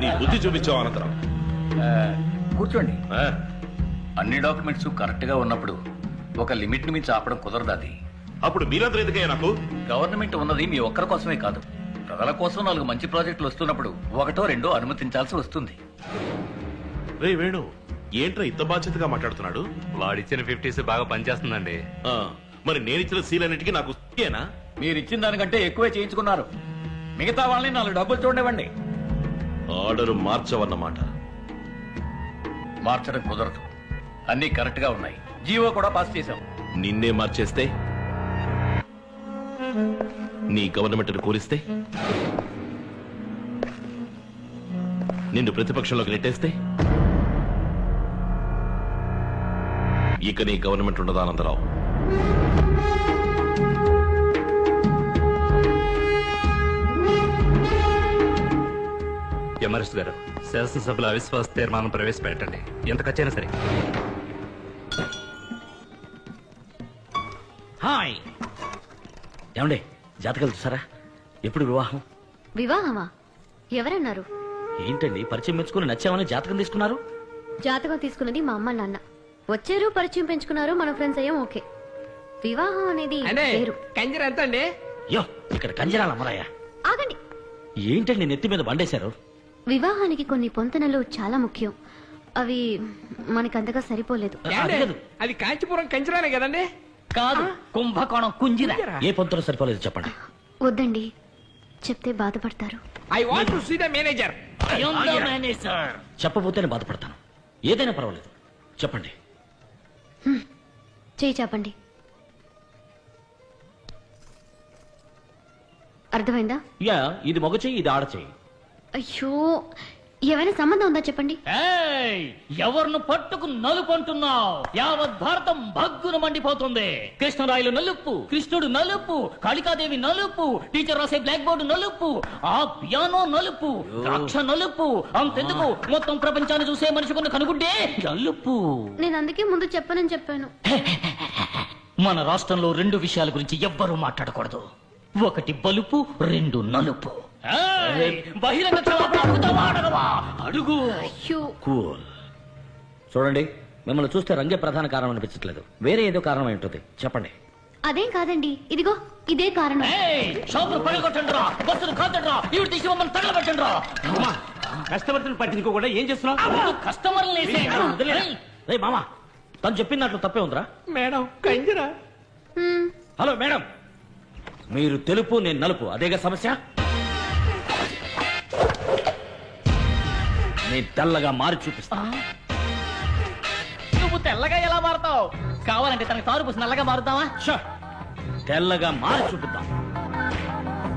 నీ బుద్ధి చూపించావు అనంతరం. కూర్చోండి. అన్ని డాక్యుమెంట్స్ కరెక్ట్ గా ఉన్నప్పుడు ఒక లిమిట్ ని మించి ఆపడం కుదరదు. అది అప్పుడు మీరందరూ ఎందుకయ్యా నాకు? గవర్నమెంట్ ఉన్నది మీ ఒక్కరి కోసమే కాదు, ప్రజల కోసం 4 మంచి ప్రాజెక్టులు వస్తున్నప్పుడు 1 2 అనుమతించాల్సి వస్తుంది. రే వేణు, ఏంట్రా ఇంత బాధ్యతగా మాట్లాడుతున్నాడు? వాడిచ్చిన 50s బాగా పనిచేస్తుందండి. మరి నేనిచ్చిన సీలన్నిటికీ నాకు ఏనా? మీరిచ్చిన దానికంటే ఎక్కువే చేయించుకున్నారు. మిగతా వాళ్ళని 4 డబ్బులు చూడండి. ఆర్డర్ మార్చవన్నమాట. మార్చడం కుదరదు, అన్ని కరెక్ట్ గా ఉన్నాయి. జీవో కూడా పాస్ చేశాం. నిన్నే మార్చేస్తే, నీ గవర్నమెంట్ కూలిస్తే, నిన్ను ప్రతిపక్షంలోకి నెట్టేస్తే ఇక నీ గవర్నమెంట్ ఉండదా అనంతరావు? ఎమరెస్ట్ గారు, శాసనసభలో అవిశ్వాస తీర్మానం ప్రవేశపెట్టండి, ఎంత ఖర్చైనా సరే. హాయ్ ఏమండి, జాతకాలు చూసారా? ఎప్పుడు వివాహం? వివాహమా? ఎవరన్నారు? ఏంటండి పరిచయం మెచ్చుకుని నచ్చామని జాతకం తీసుకున్నారు? జాతకం తీసుకున్నది మా అమ్మ నాన్న. వచ్చారు, పరిచయం పెంచుకున్నారు, మన ఫ్రెండ్స్ అయ్యాం. ఓకే. వివాహం అనేది వేరు. కంజర ఎంత అండి? యో, ఇక్కడ కంజరాలు అమ్మరాయా? ఆగండి. ఏంటండి నెత్తి మీద బండేశారు? వివాహానికి కొన్ని పొంతనలు చాలా ముఖ్యం. అవి మనకంతగా సరిపోలేదు. అది కాంచీపురం కంజరానే కదండి? కాదు, కుంభకోణం కుంజిరా. ఏ పొంతన సరిపోలేదు చెప్పండి. వద్దండి, చెప్తే బాధపడతారు. I want to see the manager. చెప్పబోతేనే బాధపడతాను. ఏదైనా పర్వాలేదు, చెప్పండి. చేయి చెప్పండి. అర్థమైందా? యా, ఇది మగ చెయ్యి, ఇది ఆడ చెయ్యి. అయ్యో, ఏమైనా సంబంధం ఉందా చెప్పండి. ఎవరిను పట్టుకు నలుపు అంటున్నావు? యావత్ భారతం భగ్గున మండిపోతుంది. కృష్ణరాయలు నలుపు, కృష్ణుడు నలుపు, కాళికాదేవి నలుపు, టీచర్ రాసే బ్లాక్ బోర్డు నలుపు, ఆ పియానో నలుపు, ద్రాక్ష నలుపు, అంతెందుకు మొత్తం ప్రపంచాన్ని చూసే మనిషికున్న కనుగుడ్డే నలుపు. నేను అందుకే ముందు చెప్పనని చెప్పాను. మన రాష్ట్రంలో 2 విషయాల గురించి ఎవ్వరూ మాట్లాడకూడదు. 1 బలుపు, 2 నలుపు. బహిరంగ అడుగు. కూల్. చూడండి, మిమ్మల్ని చూస్తే రంగే ప్రధాన కారణం అనిపించట్లేదు. వేరే ఏదో కారణం ఉంటుంది, చెప్పండి. అదేం కాదండి, ఇదిగో ఇదే కారణం. షాపులు పడగొట్టండిరా, బస్సులు కాదండిరా, ఇవి తీసి మమ్మల్ని తగలబెట్టండిరా. కస్టమర్స్ పట్టించుకోకుండా ఏం చేస్తున్నావు? కస్టమర్లు మామా, తను చెప్పినట్లు తప్పే ఉందిరా. మేడం కంజరా. హలో మేడం, మీరు తెలుపు, నేను నలుపు, అదేగా సమస్య? నేను తెల్లగా మారి చూపిస్తా. నువ్వు తెల్లగా ఎలా మారుతావు? కావాలంటే తనకి తారు పూసి నల్లగా మారుతావా? తెల్లగా మారి చూపిద్దాం.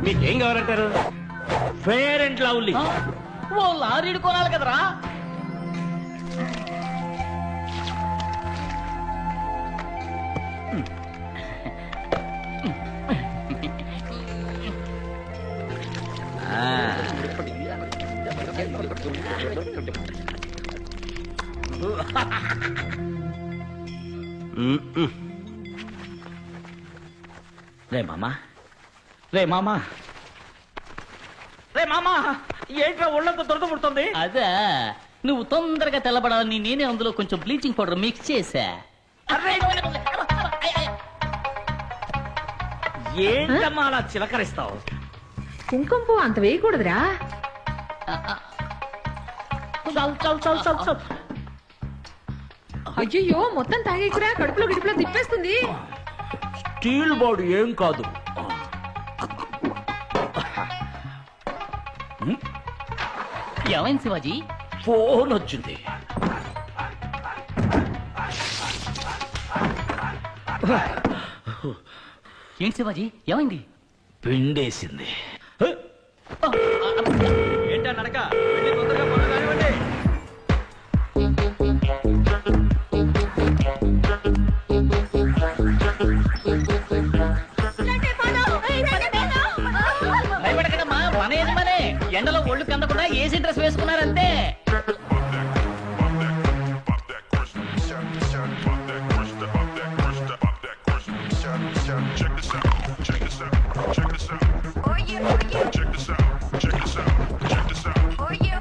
మీకేం కావాలంటారు? Fair and Lovely. ఓ లారీడు కొనాలి కదరా. రే మామా, రే మామా, రే మామా, ఏంట్రా ఒళ్ళంతా దొరద పుడుతుంది? అదే, నువ్వు తొందరగా తెల్లబడాలని నేనే అందులో కొంచెం బ్లీచింగ్ పౌడర్ మిక్స్ చేశా. ఏంటమ్మా అలా చిలకరిస్తావు? కుంకుమ పువ్వు అంత వేయకూడదురా. అయ్యో, మొత్తం తాగేకురా, కడుపులో గిడుపులో తిప్పేస్తుంది. స్టీల్ బాడీ ఏం కాదు. ఏమైంది శివాజీ? ఫోన్ వచ్చింది. ఏంటి శివాజీ, ఏమైంది? పిండేసింది. ఏంటా నడక? వెళ్ళి తొందరగా పనులు కానివ్వండి. భయపడకడమ్మా, మన యజమానే ఎండలో ఒళ్ళు కందకుండా ఏసీ డ్రెస్ వేసుకున్నారంతే. Check this out. Oh yeah.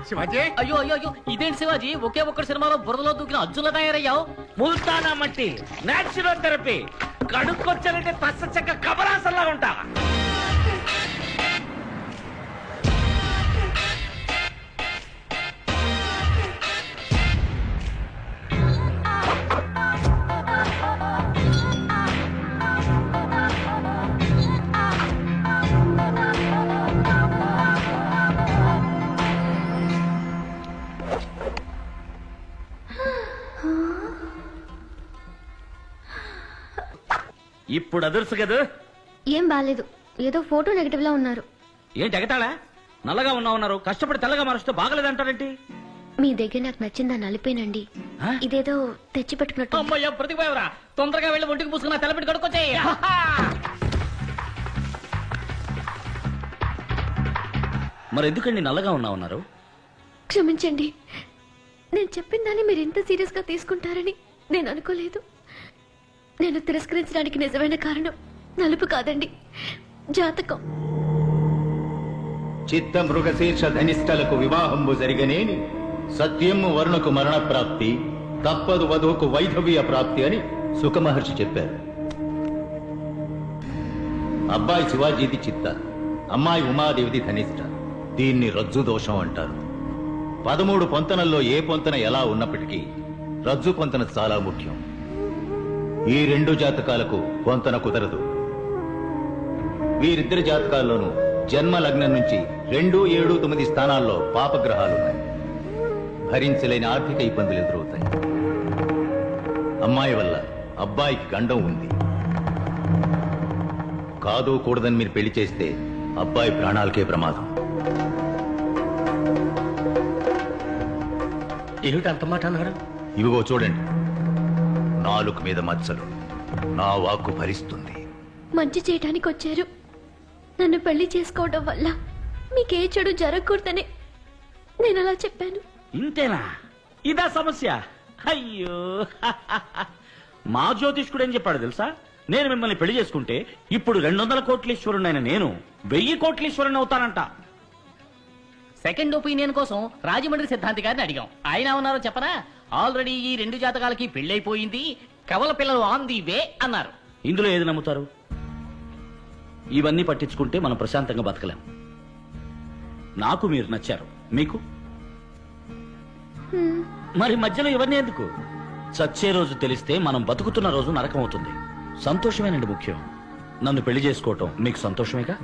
Shivaji అయ్యో అయ్యో అయ్యో ఇదేంటి శివాజీ ఒకే ఒక్కటి సినిమాలో బురదలో దూకిన అర్జున్లా తయారయ్యావు. ముల్తానా మట్టి నేచురల్ థెరపీ కడుక్కొచ్చానంటే తస్స చెక్క కబరాసల్లా ఉంటా. ఇప్పుడు అదుర్సు కదా. ఏం బాలేదు, ఏదో ఫోటో నెగటివ్ లా ఉన్నారు. ఏంటి ఎగతాళా? నల్లగా ఉన్నారు, కష్టపడి తెల్లగా మారుస్తే బాగలేదంటారేంటి? మీ దగ్గర నాకు నచ్చిందా నలిపేనండి. ఇదేదో తెచ్చి పెట్టుకున్నట్టు. అమ్మయ్య ప్రతిపోయవరా, తొందరగా వెళ్ళి ఒంటికి పూసుకున్నా తెల్లబెట్టి కడుక్కొచ్చాయి. మరి ఎందుకండి నల్లగా ఉన్నారు? క్షమించండి, నేను చెప్పిన దాన్ని మీరు ఇంత సీరియస్ గా తీసుకుంటారని నేను అనుకోలేదు. నేను తిరస్కరించడానికి నిజమైన కారణం నలుపు కాదండి, జాతకం. చిత్త మృగశీర్ష ధనిష్టలకు వివాహంబు జరిగనేని సత్యము వరుణకు మరణ ప్రాప్తి, తప్పదు వధువుకు వైధవ్య ప్రాప్తి అని సుఖమహర్షి చెప్పారు. అబ్బాయి శివాజీది చిత్త, అమ్మాయి ఉమాదేవిది ధనిష్ట. దీన్ని రజ్జు దోషం అంటారు. 13 పొంతనల్లో ఏ పొంతన ఎలా ఉన్నప్పటికీ రజ్జు పొంతన చాలా ముఖ్యం. ఈ 2 జాతకాలకు పొంతన కుదరదు. వీరిద్దరి జాతకాల్లోనూ జన్మ లగ్నం నుంచి 2, 7, 9 స్థానాల్లో పాపగ్రహాలున్నాయి. భరించలేని ఆర్థిక ఇబ్బందులు ఎదురవుతాయి. అమ్మాయి వల్ల అబ్బాయికి గండం ఉంది. కాదు కూడదని మీరు పెళ్లి చేస్తే అబ్బాయి ప్రాణాలకే ప్రమాదం. ఏమిటి అంత మాట అన్నాడు? ఇవిగో చూడండి, నాలుగు మీద మచ్చలు. నా వాక్కు భరిస్తుంది. మంచి చేయడానికి వచ్చారు. నన్ను పెళ్లి చేసుకోవడం వల్ల మీకే చెడు జరగకూడదని నేను అలా చెప్పాను. ఇంతేనా? ఇదా సమస్య? అయ్యో, మా జ్యోతిష్కుడు ఏం చెప్పాడు తెలుసా? నేను మిమ్మల్ని పెళ్లి చేసుకుంటే ఇప్పుడు 200 కోట్లీశ్వరుడైన నేను 1000 కోట్లీశ్వరుని అవుతానంట. సెకండ్ ఒపీనియన్ కోసం రాజమండ్రి సిద్ధాంతి గారిని అడిగాం. ఆయన ఉన్నారో చెప్పనా? ఆల్రెడీ ఈ 2 జాతకాలకి పెళ్లైపోయింది, కవల పిల్లలు ఆన్ ది వే అన్నారు. ఇందులో ఏది నమ్ముతారు? ఇవన్నీ పట్టించుకుంటే మనం ప్రశాంతంగా బతకలేం. నాకు మీరు నచ్చారు, మీకు మరి మధ్యలో ఇవన్నీ ఎందుకు? చచ్చే రోజు తెలిస్తే మనం బతుకుతున్న రోజు నరకం అవుతుంది. సంతోషమేనండి ముఖ్యం. నన్ను పెళ్లి చేసుకోవటం మీకు సంతోషమేగా?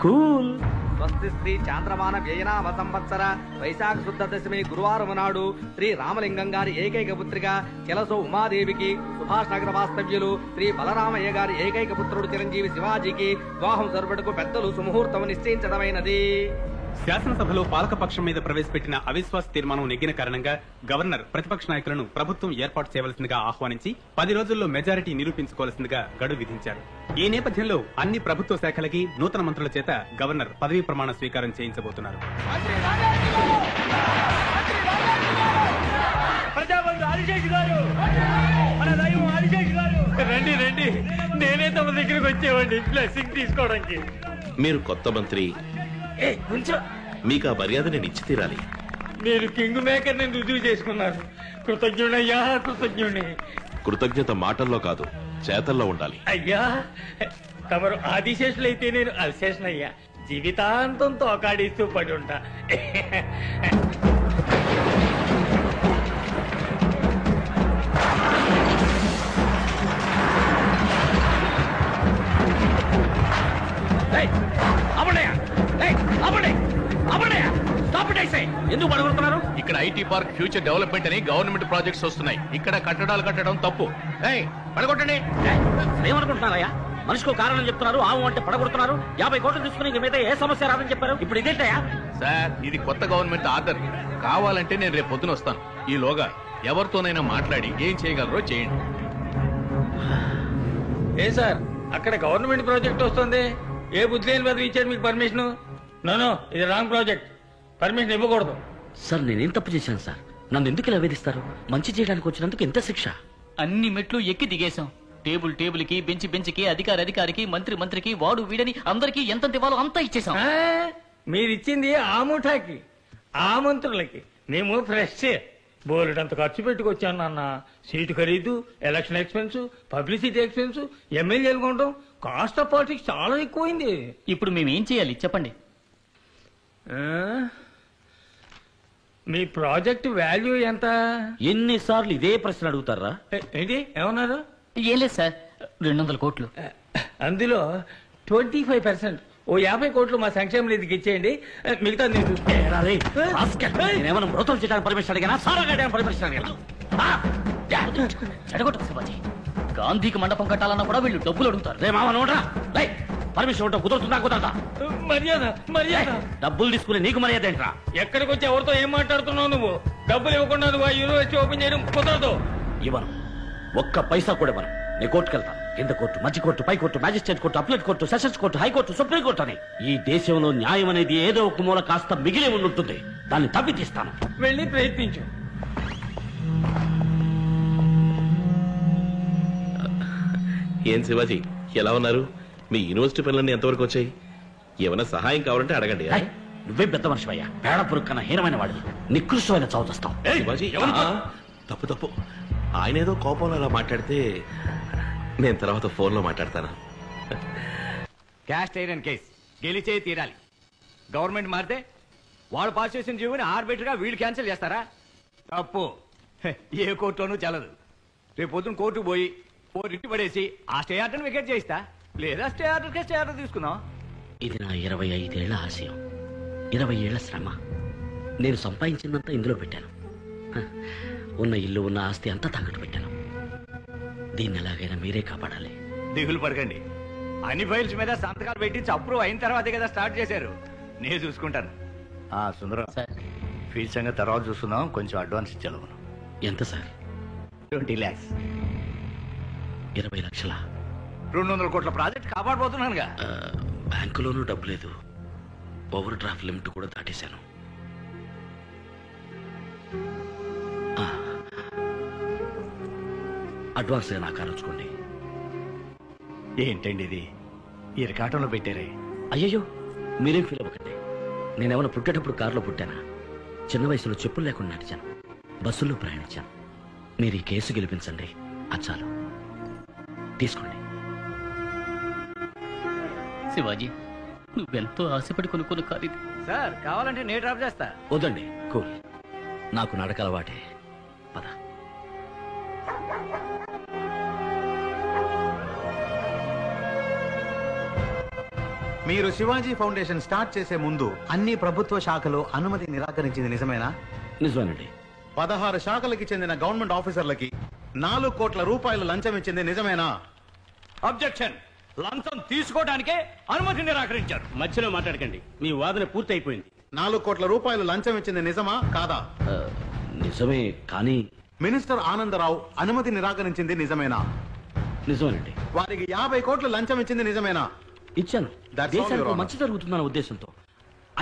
కూల్. స్వస్తి శ్రీ చాంద్రమాన వ్యయనామ సంవత్సర వైశాఖ శుద్ధ దశమి గురువారం నాడు శ్రీ రామలింగం గారి ఏకైక పుత్రిక చెలసో ఉమాదేవికి, సుభాష్ నగర వాస్తవ్యులు శ్రీ బలరామయ్య గారి ఏకైక పుత్రుడు చిరంజీవి శివాజీకి వివాహం జరుపుటకు పెద్దలు సుముహూర్తం నిశ్చయించడమైనది. శాసనసభలో పాలకపక్షం మీద ప్రవేశపెట్టిన అవిశ్వాస తీర్మానం నెగ్గిన కారణంగా గవర్నర్ ప్రతిపక్ష నాయకులను ప్రభుత్వం ఏర్పాటు చేయవలసిందిగా ఆహ్వానించి 10 రోజుల్లో మెజారిటీ నిరూపించుకోవాల్సిందిగా గడువు విధించారు. ఈ నేపథ్యంలో అన్ని ప్రభుత్వ శాఖలకి నూతన మంత్రుల చేత గవర్నర్ పదవీ ప్రమాణ స్వీకారం చేయించబోతున్నారు. రండి రండి, నేనే తమ దగ్గరికి వచ్చేవాడి బ్లెస్సింగ్ తీసుకోవడానికి. మీరు కొత్త మంత్రి, మీకు ఆ మర్యాద నేను ఇచ్చి తీరాలి. మీరు కింగ్ మేకర్ ని రుజువు చేసుకున్నారు. కృతజ్ఞుడయ్యా, కృతజ్ఞుడి. కృతజ్ఞత మాటల్లో కాదు, చేతల్లో ఉండాలి. అయ్యా, తమరు ఆదిశేషులైతే నేను అల్శేషనయ్యా. జీవితాంతం తోకాడిస్తూ పడి ఉంటా. ఎందుకు పడగొడుతున్నారు? ఇక్కడ ఐటీ పార్క్ ఫ్యూచర్ డెవలప్మెంట్ అని గవర్నమెంట్ ప్రాజెక్ట్స్ వస్తున్నాయి. ఇక్కడ కట్టడాలు కట్టడం తప్పు. పడగొట్టండి. ఏమనుకుంటున్నారయ్యా? మనిషికో కారణం చెప్తున్నారు, ఆవు అంటే పడగొడుతున్నారు. 50 కోట్లు తీసుకుని ఇంక మీద ఏ సమస్య రాదని చెప్పారు. ఇప్పుడు ఇదేంటయ్యా? సార్, ఇది కొత్త గవర్నమెంట్ ఆర్డర్. కావాలంటే నేను రేపు పొద్దున వస్తాను. ఈలోగా ఎవరితోనైనా మాట్లాడి ఏం చేయగలరో చేయండి. ఏ సార్, అక్కడ గవర్నమెంట్ ప్రాజెక్ట్ వస్తుంది. ఏ బుద్ధి లేని పదవి ఇచ్చాడు మీకు పర్మిషన్? నో, ఇది రాంగ్ ప్రాజెక్ట్. పర్మిషన్ ఇవ్వకూడదు. సార్ నేనేం తప్పు చేశాను సార్? నన్ను ఎందుకు ఇలా వేధిస్తారు? మంచి చేయడానికి వచ్చినందుకు ఎంత శిక్ష? అన్ని మెట్లు ఎక్కి దిగేశాం. టేబుల్ కి, బెంచ్ కి, అధికారికి, మంత్రికి, వాడు వీడని అందరికీ ఎంత ఇవ్వాలో అంతా ఇచ్చేసాం. మీరిచ్చింది ఆ ముఠాకి, ఆ మంత్రులకి. మేము ఫ్రెష్ బోలెడంత ఖర్చు పెట్టుకొచ్చాను నాన్న. సీటు ఖరీదు, ఎలక్షన్ ఎక్స్పెన్స్, పబ్లిసిటీ ఎక్స్పెన్స్, ఎమ్మెల్యేలు కొనడం, కాస్ట్ ఆఫ్ పాలిటిక్స్ చాలా ఎక్కువైంది. ఇప్పుడు మేమేం చేయాలి చెప్పండి. మీ ప్రాజెక్ట్ వాల్యూ ఎంత? ఎన్నిసార్లు ఇదే ప్రశ్న అడుగుతారా? ఏంటి ఏమన్నారు? ఏం లేదు సార్, 200 కోట్లు. అందులో 25%, ఓ 50 కోట్లు మా సంక్షేమ నిధికి ఇచ్చేయండి, మిగతా నేను నేనేమన్నా మృతం చేయడానికి పర్మిషన్ అడిగానా? సారా కట్టడానికి పర్మిషన్ అడిగానా? చెడగొట్టకు శివాజీ. గాంధీకి మండపం కట్టాలన్నా కూడా వీళ్ళు డబ్బులు అడుగుతారు. రే మామ నోడ్రా, పర్మిషన్ ఉంటా కుదరదా? మర్యాద డబ్బులు తీసుకుని నీకు మర్యాద ఏంట్రా? ఎక్కడికి వచ్చి ఎవరితో ఏం మాట్లాడుతున్నావు నువ్వు? డబ్బులు ఇవ్వకుండా నువ్వు ఆ యూనివర్సిటీ ఓపెన్ చేయడం కుదరదు. ఇవ్వను, ఒక్క పైసా కూడా ఇవ్వను. నేను కోర్టుకెళ్తాను. కింద కోర్టు, మధ్య కోర్టు, పై court, magistrate court, appellate court, sessions court, high court, supreme court అని ఈ దేశంలో న్యాయం అనేది ఏదో ఒక మూల కాస్త మిగిలి ఉంటుంది. దాన్ని తవ్వి తీస్తాను. వెళ్ళి ప్రయత్నించు. ఏం శివాజీ, ఎలా ఉన్నారు? మీ యూనివర్సిటీ పనులన్నీ ఎంతవరకు వచ్చాయి? ఏమైనా సహాయం కావాలంటే అడగండి. నువ్వే పెద్ద మనిషివయ్యా. పేడ పురుక్కన హీనమైన వాడివి, నికృష్టమైన చదువుతావు. శివాజీ తప్పు. ఆయన ఏదో కోపంలో అలా మాట్లాడితే నేను తర్వాత ఫోన్లో మాట్లాడతాను. క్యాస్ట్ ఐరన్ కేస్ గెలిచే తీరాలి. గవర్నమెంట్ మారితే వాడు పాస్ చేసిన జీవోని ఆర్బిటర్ గా వీళ్ళు క్యాన్సిల్ చేస్తారా? తప్పు. ఏ కోర్టులోనూ చెల్లదు. రేపు పొద్దున కోర్టుకు పోయి ఓ రిట్ పడేసి ఆ స్టే ఆర్డర్ వికెట్ చేయిస్తా, లేదా స్టే ఆర్డర్ తీసుకుందాం. ఇది నా 25 ఏళ్ల ఆశయం, 20 ఏళ్ల శ్రమ. నేను సంపాదించిందంతా ఇందులో పెట్టాను. ఉన్న ఇల్లు, ఉన్న ఆస్తి అంతా తాకట్టు పెట్టాను. దీన్ని ఎలాగైనా మీరే కాపాడాలి. దిగులు పడకండి. అన్ని ఫైల్స్ మీద సంతకాలు పెట్టించి అప్రూవ్ అయిన తర్వాతే కదా స్టార్ట్ చేశారు. నేను చూసుకుంటాను. సుందరం, ఫీజు సంగతి తర్వాత చూస్తున్నాం. కొంచెం అడ్వాన్స్ ఇచ్చాను. ఎంత సార్? 20 lakhs. 20 లక్షల? 200 కోట్ల ప్రాజెక్ట్ కాపాడబోతున్నానుగా. బ్యాంకులోనూ డబ్బు లేదు. ఓవర్ డ్రాఫ్ట్ లిమిట్ కూడా దాటేశాను. అడ్వాన్స్ నాకు ఆలోచుకోండి. ఏంటండి ఇది ఇరకాటంలో పెట్టారే? అయ్యయ్యో, మీరేం ఫీల్ అవ్వకండి. నేనేమైనా పుట్టేటప్పుడు కారులో పుట్టానా? చిన్న వయసులో చెప్పులు లేకుండా నడిచాను, బస్సుల్లో ప్రయాణించాను. మీరు ఈ కేసు గెలిపించండి, అది చాలు. తీసుకోండి. శివాజీ, నువ్వెంతో ఆశపడి కొనుక్కున్న కారు ఇది. సార్ కావాలంటే నేను డ్రాప్ చేస్తా. వద్దండి, కూల్. నాకు నడక అలవాటే. పద. మీరు శివాజీ ఫౌండేషన్ స్టార్ట్ చేసే ముందు అన్ని ప్రభుత్వ శాఖలు అనుమతి నిరాకరించింది నిజమేనా? నిజమేనండి. 16 శాఖలకి చెందిన గవర్నమెంట్ ఆఫీసర్లకి 4 కోట్ల రూపాయలు లంచం ఇచ్చింది నిజమేనా? అబ్జెక్షన్. లంచం తీసుకోవడానికే అనుమతి నిరాకరించారు. మధ్యలో మాట్లాడకండి, మీ వాదన పూర్తి అయిపోయింది. 4 కోట్ల రూపాయలు లంచం ఇచ్చింది నిజమా కాదా? నిజమే, కానీ మినిస్టర్ ఆనందరావు అనుమతి నిరాకరించింది నిజమేనా? నిజమేనండి. వారికి 50 కోట్లు లంచం ఇచ్చింది నిజమేనా? ఇచ్చాను. దేశానికి మంచి జరుగుతుందన్న ఉద్దేశంతో.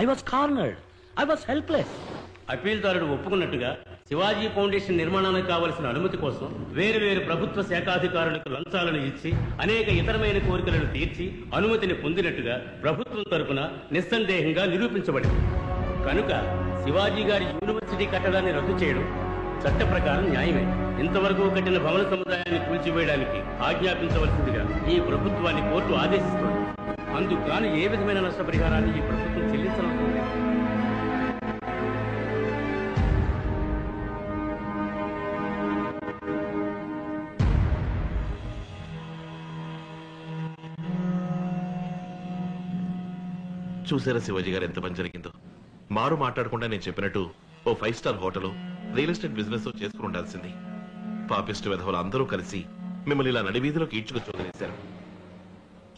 I was cornered, I was helpless. అప్పీల్దారుడు ఒప్పుకున్నట్టుగా శివాజీ ఫౌండేషన్ నిర్మాణానికి కావలసిన అనుమతి కోసం వేరు ప్రభుత్వ శాఖాధికారులకు లంచాలను ఇచ్చి అనేక ఇతరమైన కోరికలను తీర్చి అనుమతిని పొందినట్టుగా ప్రభుత్వం తరపున నిస్సందేహంగా నిరూపించబడింది. కనుక శివాజీ గారి యూనివర్సిటీ కట్టడాన్ని రద్దు చేయడం చట్ట ప్రకారం న్యాయమే. ఇంతవరకు కట్టిన భవన సముదాయాన్ని కూల్చివేయడానికి ఆజ్ఞాపించవలసిందిగా ఈ ప్రభుత్వాన్ని కోర్టు ఆదేశిస్తోంది. అందుకు గాను ఏ విధమైన నష్టపరిహారాన్ని ఈ ప్రభుత్వం చెల్లించనవసరం లేదు. చూసారా శివాజీ గారు ఎంత పని జరిగిందో? మారు మాట్లాడకుండా నేను చెప్పినట్టు ఓ 5 star hotel, real estate business చేసుకుని ఉండాల్సింది. పాపిస్టు విధవులు అందరూ కలిసి మిమ్మల్ని ఇలా నడివీధిలోకి ఈడ్చుకొచ్చి వదిలేశారు.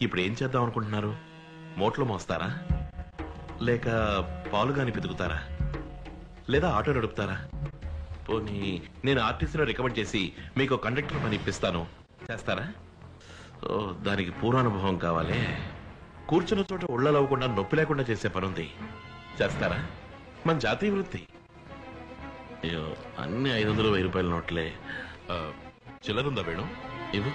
ఇప్పుడు ఏం చేద్దాం అనుకుంటున్నారు? మోట్లు మోస్తారా, లేక పాలుగాని పితుకుతారా, లేదా ఆటో నడుపుతారా? పోనీ నేను ఆర్టీసీలో రికమెండ్ చేసి మీకు కండక్టర్ పని ఇప్పిస్తాను, చేస్తారా? ఓ, దానికి పూర్వానుభవం కావాలి. కూర్చున్న చోట ఒళ్ళలవ్వకుండా నొప్పి లేకుండా చేసే పనుంది, చేస్తారా? మన జాతీయ వృత్తి. అయ్యో అన్ని 500 1000 రూపాయల నోట్లే. చిల్లరుందా వేణు? ఇవ్వు.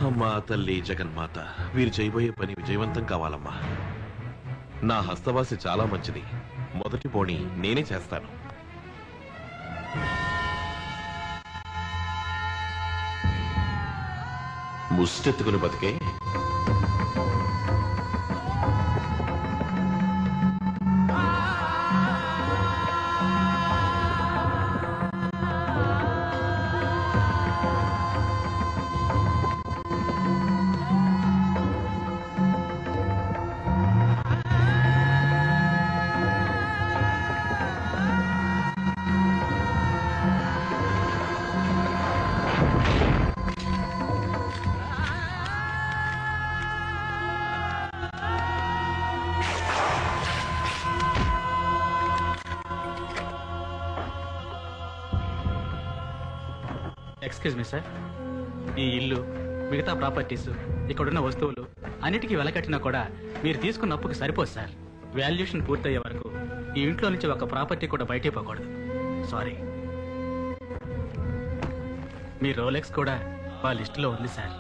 అమ్మా తల్లి జగన్మాత, వీరు చేయబోయే పని విజయవంతం కావాలమ్మా. నా హస్తవాసి చాలా మంచిది. మొదటి పోనీ నేనే చేస్తాను. ముష్టెత్తుకుని బతికే ఎక్స్క్యూజ్ మీ సార్, ఈ ఇల్లు, మిగతా ప్రాపర్టీస్, ఇక్కడున్న వస్తువులు అన్నిటికీ వెలకట్టినా కూడా మీరు తీసుకున్న అప్పుకి సరిపోదు సార్. వాల్యుయేషన్ పూర్తయ్యే వరకు ఈ ఇంట్లో నుంచి ఒక ప్రాపర్టీ కూడా బయటే పోకూడదు. సారీ. మీ రోలెక్స్ కూడా ఆ లిస్టులో ఉంది సార్.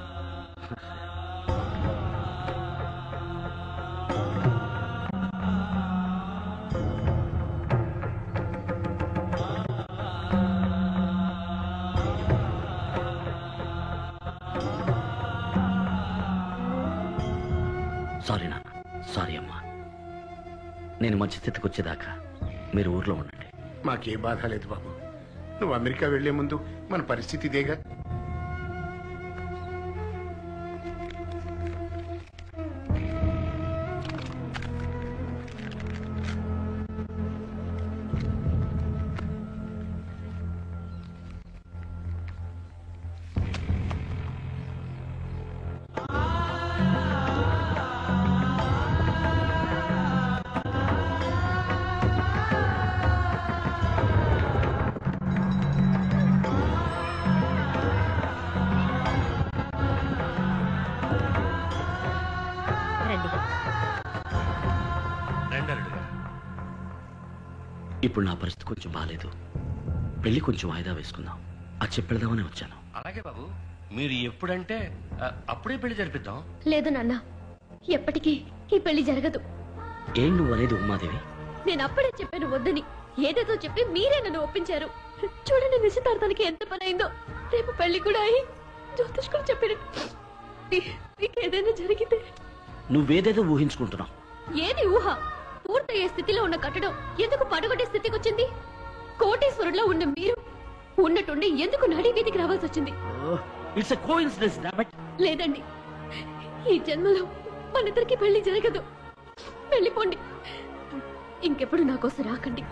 సారీ నాన్న, సారీ అమ్మా. నేను మంచి స్థితికి వచ్చేదాకా మీరు ఊర్లో ఉండండి. మాకే బాధ లేదు బాబు. నువ్వు అమెరికా వెళ్లే ముందు మన పరిస్థితి ఇదేగా. ఇప్పుడు నా పరిస్థితి కొంచెం బాగాలేదు. పెళ్లి కొంచెం వాయిదా వేసుకుందాం. అది చెప్పెడదామని వచ్చాను. అలాగే బాబు, మీరు ఎప్పుడంటే అప్పుడే పెళ్లి జరిపిద్దాం. లేదు నాన్న, ఎప్పటికీ ఈ పెళ్లి జరగదు. ఏం నువ్వు అనేది ఉమాదేవి? నేను అప్పుడే చెప్పాను వద్దని. ఏదేదో చెప్పి మీరే నన్ను ఒప్పించారు. చూడండి నిశ్చితార్థానికి ఎంత పని అయిందో. రేపు పెళ్లి కూడా అయి జ్యోతిష్కులు చెప్పారు. మీకేదైనా జరిగితే. నువ్వేదేదో ఊహించుకుంటున్నావు. ఏది ఊహ? పూర్తయ్యే స్థితిలో ఉన్న కట్టడం ఎందుకు పడగొట్టే స్థితికి వచ్చింది? కోటేశ్వరులో ఉన్న మీరు ఉన్నట్టుండి ఎందుకు నడి వీధికి రావాల్సి వచ్చింది? It's a coincidence damn it. లేదండి, ఈ జన్మలో మనిద్దరికి పెళ్లి జరగదు. వెళ్ళిపోండి. ఇంకెప్పుడు నా కోసం రాకండి.